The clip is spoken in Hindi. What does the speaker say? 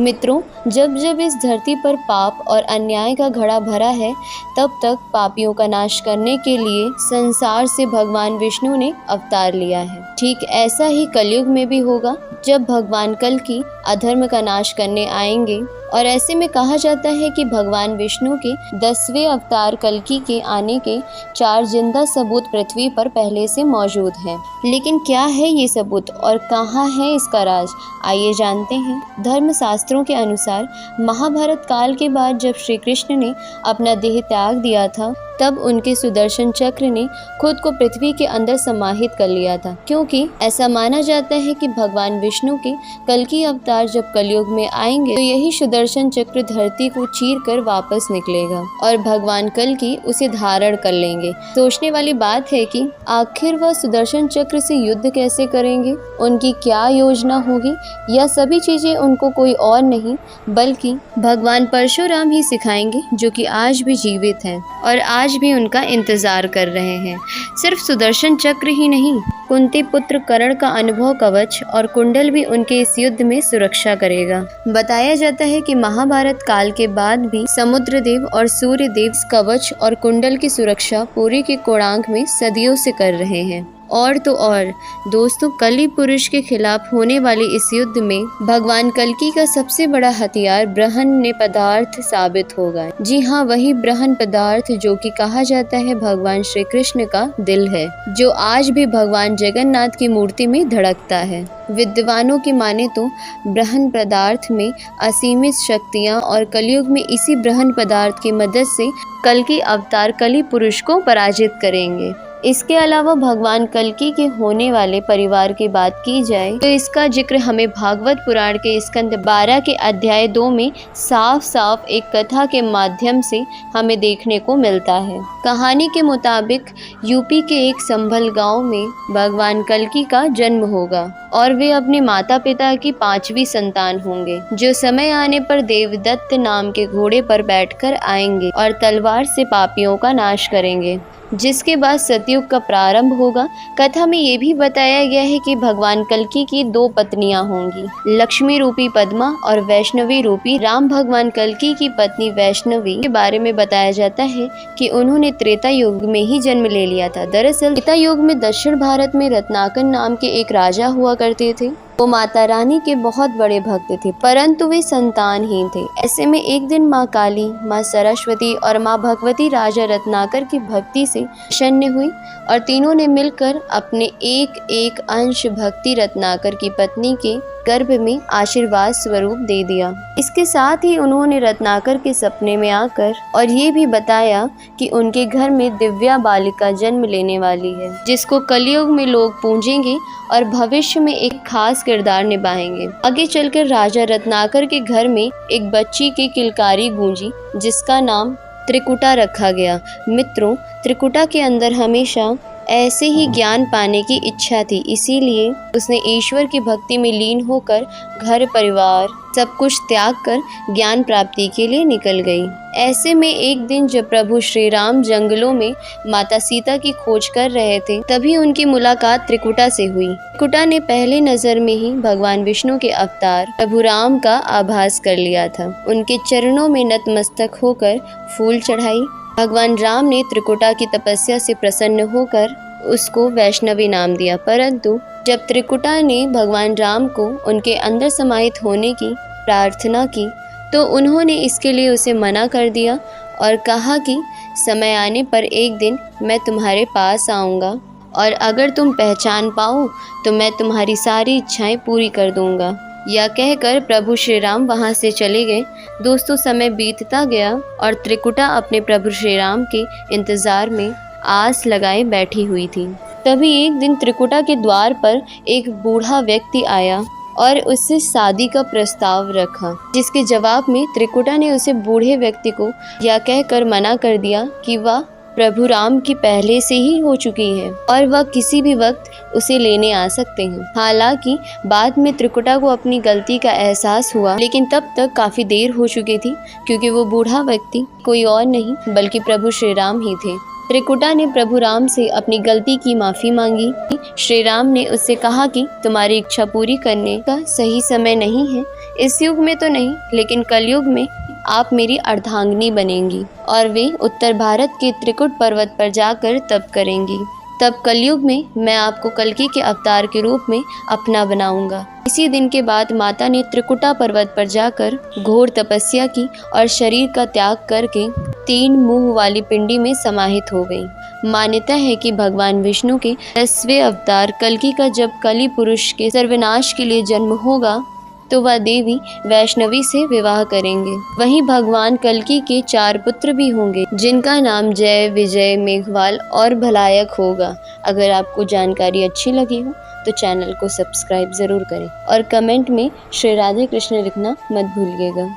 मित्रों, जब जब इस धरती पर पाप और अन्याय का घड़ा भरा है, तब तक पापियों का नाश करने के लिए संसार से भगवान विष्णु ने अवतार लिया है। ठीक ऐसा ही कलयुग में भी होगा, जब भगवान कल की अधर्म का नाश करने आएंगे। और ऐसे में कहा जाता है कि भगवान विष्णु के 10वें अवतार कल्कि के आने के 4 जिंदा सबूत पृथ्वी पर पहले से मौजूद हैं। लेकिन क्या है ये सबूत और कहाँ है इसका राज? आइए जानते हैं। धर्म शास्त्रों के अनुसार महाभारत काल के बाद जब श्री कृष्ण ने अपना देह त्याग दिया था, तब उनके सुदर्शन चक्र ने खुद को पृथ्वी के अंदर समाहित कर लिया था, क्योंकि ऐसा माना जाता है कि भगवान विष्णु के कल्कि अवतार जब कलयुग में आएंगे तो यही सुदर्शन चक्र धरती को चीर कर वापस निकलेगा और भगवान कल्कि उसे धारण कर लेंगे। सोचने वाली बात है कि आखिर वह सुदर्शन चक्र से युद्ध कैसे करेंगे, उनकी क्या योजना होगी। यह सभी चीजें उनको कोई और नहीं बल्कि भगवान परशुराम ही सिखाएंगे, जो कि आज भी जीवित हैं और आज भी उनका इंतजार कर रहे हैं। सिर्फ सुदर्शन चक्र ही नहीं, कुंती पुत्र कर्ण का अनुभव कवच और कुंडल भी उनके इस युद्ध में सुरक्षा करेगा। बताया जाता है कि महाभारत काल के बाद भी समुद्र देव और सूर्य देव कवच और कुंडल की सुरक्षा पुरी के कोणार्क में सदियों से कर रहे हैं। और तो और दोस्तों, कलि पुरुष के खिलाफ होने वाले इस युद्ध में भगवान कल्कि का सबसे बड़ा हथियार ब्रह्मण्य पदार्थ साबित होगा। जी हाँ, वही ब्रह्मण्य पदार्थ जो कि कहा जाता है भगवान श्री कृष्ण का दिल है, जो आज भी भगवान जगन्नाथ की मूर्ति में धड़कता है। विद्वानों की माने तो ब्रह्मण्य पदार्थ में असीमित शक्तियाँ और कलयुग में इसी ब्रह्मण्य पदार्थ की मदद से कल्कि अवतार कलि पुरुष को पराजित करेंगे। इसके अलावा भगवान कल्कि के होने वाले परिवार की बात की जाए तो इसका जिक्र हमें भागवत पुराण के स्कंद 12 के अध्याय 2 में साफ साफ एक कथा के माध्यम से हमें देखने को मिलता है। कहानी के मुताबिक यूपी के एक संभल गांव में भगवान कल्कि का जन्म होगा और वे अपने माता पिता की 5वीं संतान होंगे, जो समय आने पर देवदत्त नाम के घोड़े पर बैठकर आएंगे और तलवार से पापियों का नाश करेंगे, जिसके बाद सतयुग का प्रारंभ होगा। कथा में ये भी बताया गया है कि भगवान कल्कि की 2 पत्नियां होंगी, लक्ष्मी रूपी पद्मा और वैष्णवी रूपी राम। भगवान कल्कि की पत्नी वैष्णवी के बारे में बताया जाता है कि उन्होंने त्रेता युग में ही जन्म ले लिया था। दरअसल त्रेता युग में दक्षिण भारत में रत्नाकर नाम के एक राजा हुआ करते थे। वो माता रानी के बहुत बड़े भक्त थे, परंतु वे संतानहीन थे। ऐसे में एक दिन माँ काली, माँ सरस्वती और माँ भगवती राजा रत्नाकर की भक्ति से प्रसन्न हुई और तीनों ने मिलकर अपने एक एक अंश भक्ति रत्नाकर की पत्नी के गर्भ में आशीर्वाद स्वरूप दे दिया। इसके साथ ही उन्होंने रत्नाकर के सपने में आकर और ये भी बताया कि उनके घर में दिव्या बालिका जन्म लेने वाली है, जिसको कलयुग में लोग पूजेंगे और भविष्य में एक खास किरदार निभाएंगे। आगे चलकर राजा रत्नाकर के घर में एक बच्ची की किलकारी गूंजी, जिसका नाम त्रिकुटा रखा गया। मित्रों, त्रिकुटा के अंदर हमेशा ऐसे ही ज्ञान पाने की इच्छा थी, इसीलिए उसने ईश्वर की भक्ति में लीन होकर घर परिवार सब कुछ त्याग कर ज्ञान प्राप्ति के लिए निकल गई। ऐसे में एक दिन जब प्रभु श्री राम जंगलों में माता सीता की खोज कर रहे थे, तभी उनकी मुलाकात त्रिकुटा से हुई। त्रिकुटा ने पहले नजर में ही भगवान विष्णु के अवतार प्रभु राम का आभास कर लिया था। उनके चरणों में नतमस्तक होकर फूल चढ़ाई। भगवान राम ने त्रिकुटा की तपस्या से प्रसन्न होकर उसको वैष्णवी नाम दिया, परंतु जब त्रिकुटा ने भगवान राम को उनके अंदर समाहित होने की प्रार्थना की तो उन्होंने इसके लिए उसे मना कर दिया और कहा कि समय आने पर एक दिन मैं तुम्हारे पास आऊँगा और अगर तुम पहचान पाओ तो मैं तुम्हारी सारी इच्छाएं पूरी कर दूँगा। यह कहकर प्रभु श्री राम वहाँ से चले गए। दोस्तों, समय बीतता गया और त्रिकुटा अपने प्रभु श्री राम के इंतजार में आस लगाए बैठी हुई थी। तभी एक दिन त्रिकुटा के द्वार पर एक बूढ़ा व्यक्ति आया और उससे शादी का प्रस्ताव रखा, जिसके जवाब में त्रिकुटा ने उसे बूढ़े व्यक्ति को यह कहकर मना कर दिया कि वह प्रभु राम की पहले से ही हो चुकी है और वह किसी भी वक्त उसे लेने आ सकते हैं। हालांकि बाद में त्रिकुटा को अपनी गलती का एहसास हुआ, लेकिन तब तक काफी देर हो चुकी थी, क्योंकि वो बूढ़ा व्यक्ति कोई और नहीं बल्कि प्रभु श्री राम ही थे। त्रिकुटा ने प्रभु राम से अपनी गलती की माफी मांगी। श्री राम ने उससे कहा कि तुम्हारी इच्छा पूरी करने का सही समय नहीं है, इस युग में तो नहीं, लेकिन कलयुग में आप मेरी अर्धांगिनी बनेंगी और वे उत्तर भारत के त्रिकुट पर्वत पर जाकर तप करेंगी। तब कलयुग में मैं आपको कल्कि के अवतार के रूप में अपना बनाऊंगा। इसी दिन के बाद माता ने त्रिकुटा पर्वत पर जाकर घोर तपस्या की और शरीर का त्याग करके 3 मुंह वाली पिंडी में समाहित हो गई। मान्यता है कि भगवान विष्णु के 10वें अवतार कल्कि का जब कली पुरुष के सर्वनाश के लिए जन्म होगा तो वह देवी वैष्णवी से विवाह करेंगे। वहीं भगवान कल्कि के 4 पुत्र भी होंगे जिनका नाम जय, विजय, मेघवाल और भलायक होगा। अगर आपको जानकारी अच्छी लगी हो तो चैनल को सब्सक्राइब ज़रूर करें और कमेंट में श्री राधे कृष्ण लिखना मत भूलिएगा।